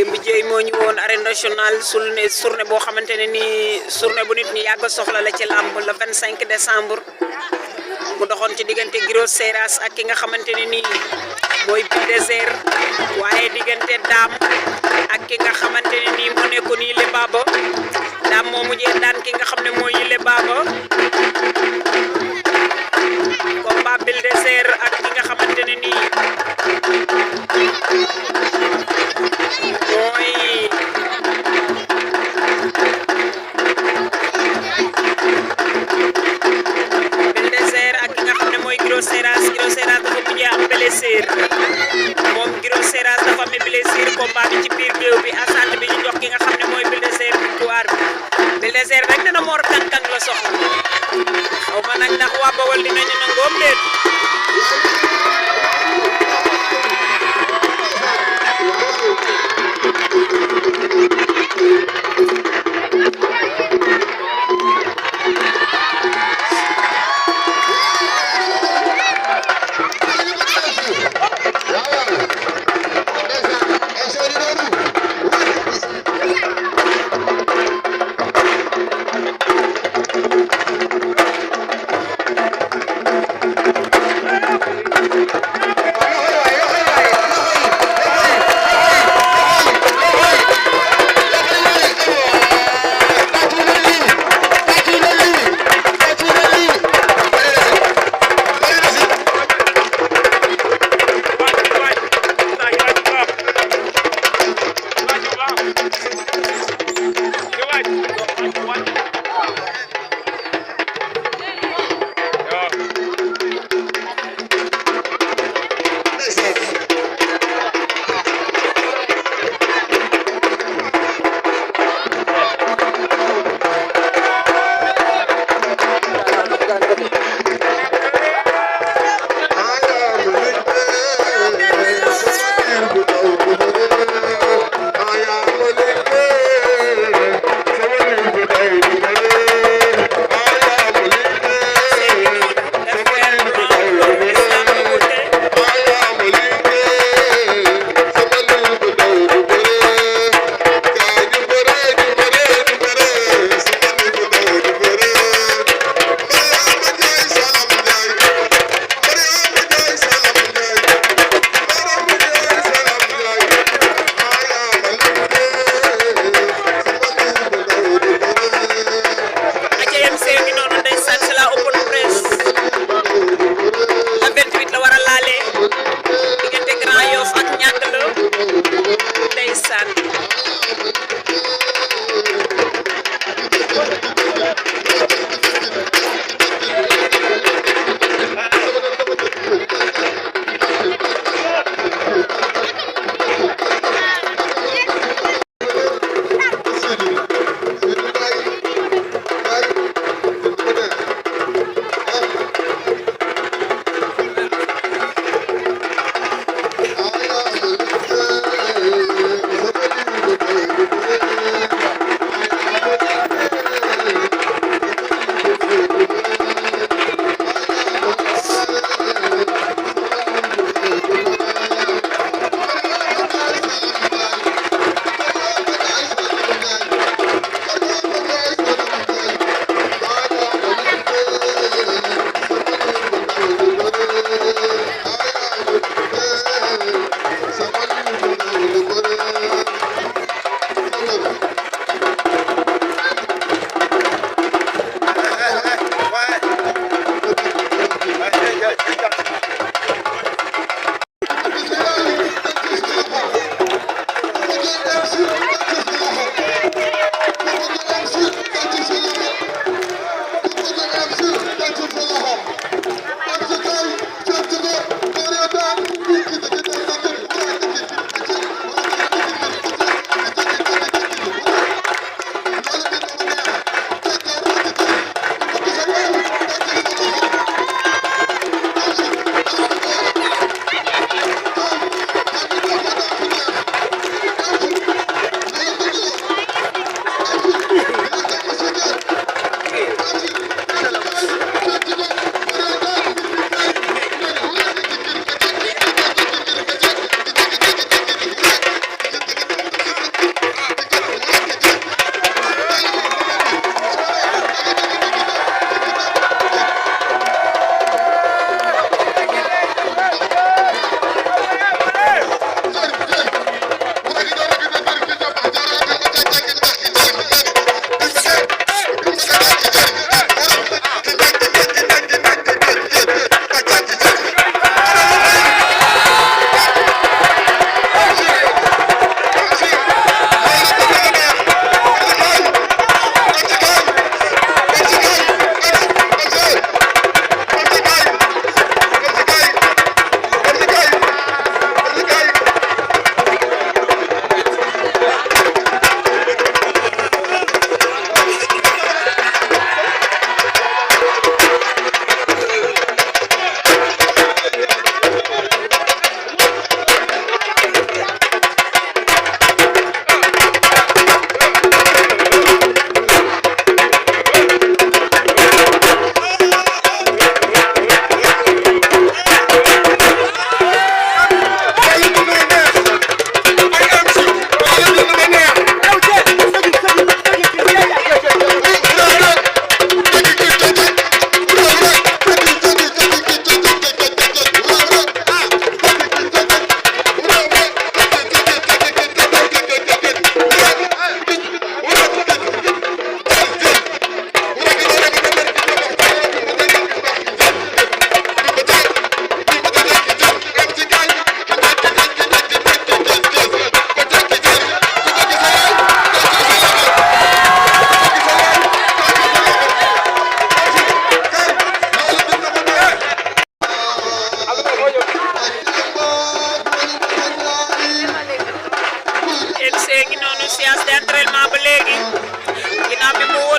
démb jéey moo ñu woon arène nationale journée boo xamante ne nii journée bu nit ñi yàgg soxla la ci làmb le 25 décembre mu doxoon ci diggante Guiro Seras ak ki nga xamante ne nii mooy Bulldozer waaye diggante Dame ak ki nga xamante ne nii moo nekkoon Yile Baba Dame moo mujjee daan ki nga xam ne mooy Yile Baba combat Bulldozer ak ki nga xamante ne nii mooy Bulldozer ak ki nga xam ne mooy Guiro Seras dafa mujjee am blessure moom Guiro Seras dafa am blessure combat bi ci biir géew bi asante bi ñu jox ki nga xam ne mooy Bulldozer victoire bi Bulldozer rek dana Mor Kang la soxla xaw ma nag ndax waa Bawol dinañu nangoom leen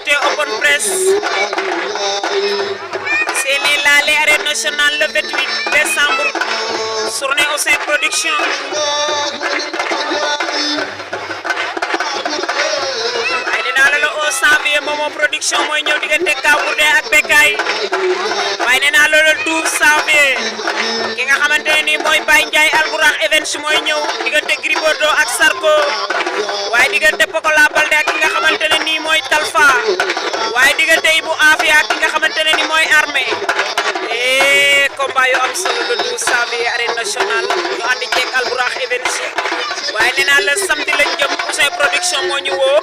woote open press seeni laale arène nationale le 28 décembre journée Ouzin Production ay dinaa la 11 janvier Momo Production mooy ñëw diggante Kaw Gourdin ak Bekay waaye nee naa la 12 janvier ki nga xamante ne nii mooy Baye Ndiaye Albourakh Events mooy ñëw diggante Gris Bordeaux ak Sarko waaye diggante Pokola Baldé ak ki nga xamante ne nii mooy Talfa waaye diggante Ibou Afia ak ki nga xamante ne nii mooy Armée combat yu am solo le 12 janvier arène nationale ñu andi ceeg Albourakh Events waaye nee naa la samedi lañ jëm Ouzin Production moo ñu woo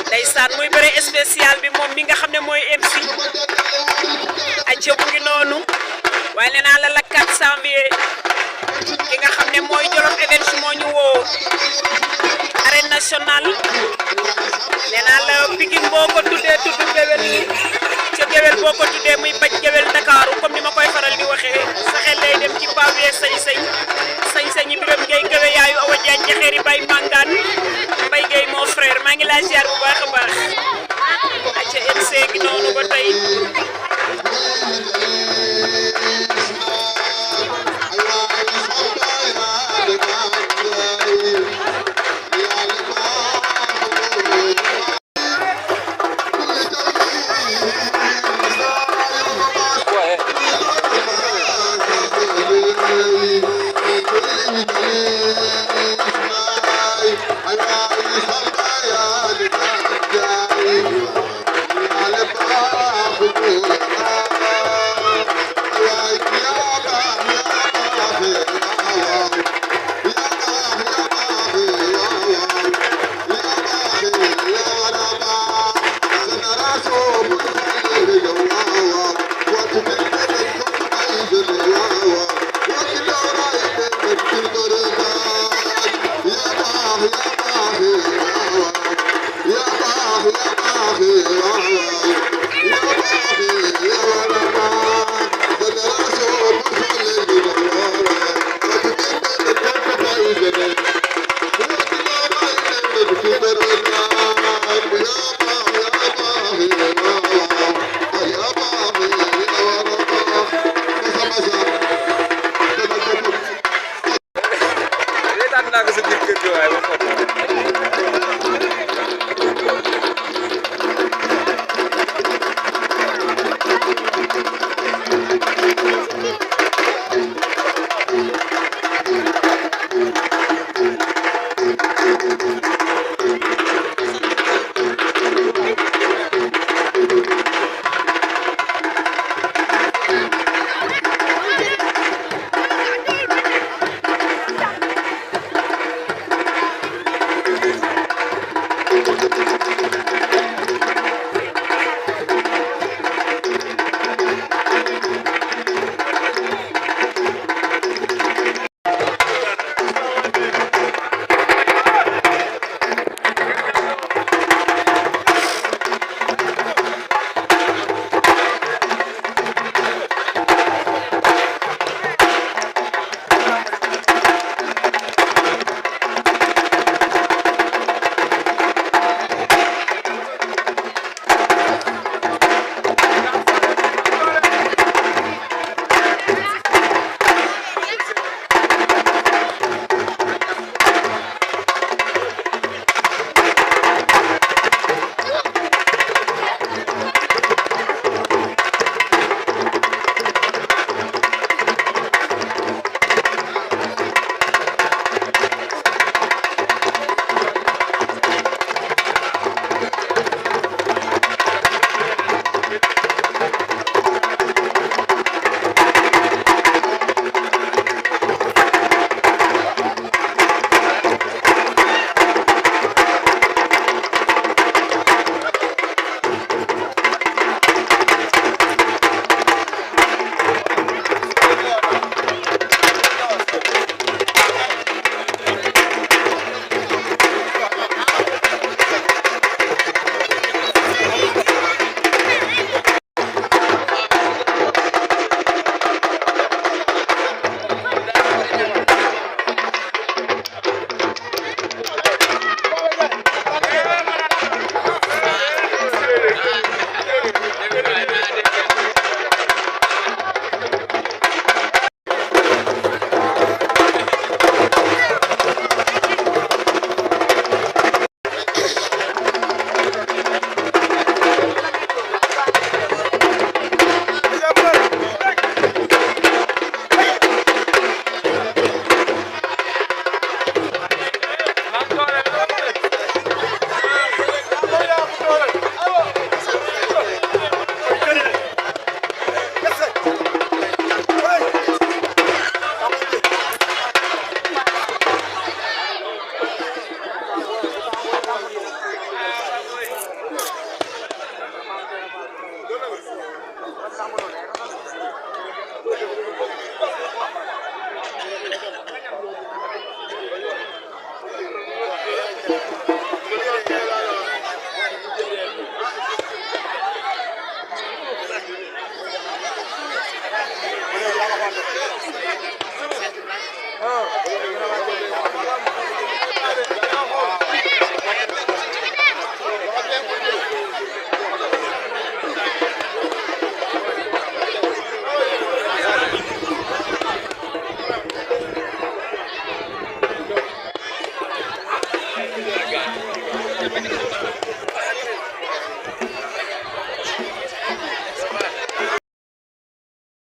ndeysaan muy bëre spécial bi moom mi nga xam ne mooy MC acca mu ngi noonu waaye nee naa la 4 janvier ki nga xam ne mooy Jolof Events moo ñu woo arène nationale nee naa la Pikine boo ko tuddee tudd géwél ca géwél boo ko tuddee muy bañ géwél Ndakaaru comme ni ma koy faral di waxee sa xel lay dem ci pawiye sañ-sañ yi Biram Gueye géwe yaayu Awa Diagne jaxeeri Bay Mangaan Mbaye Gueye mon frère maa ngi laa ziar bu baax a baax acca MC gi noonu ba tey Reetaan naa ko sa biir kër gi waaye ba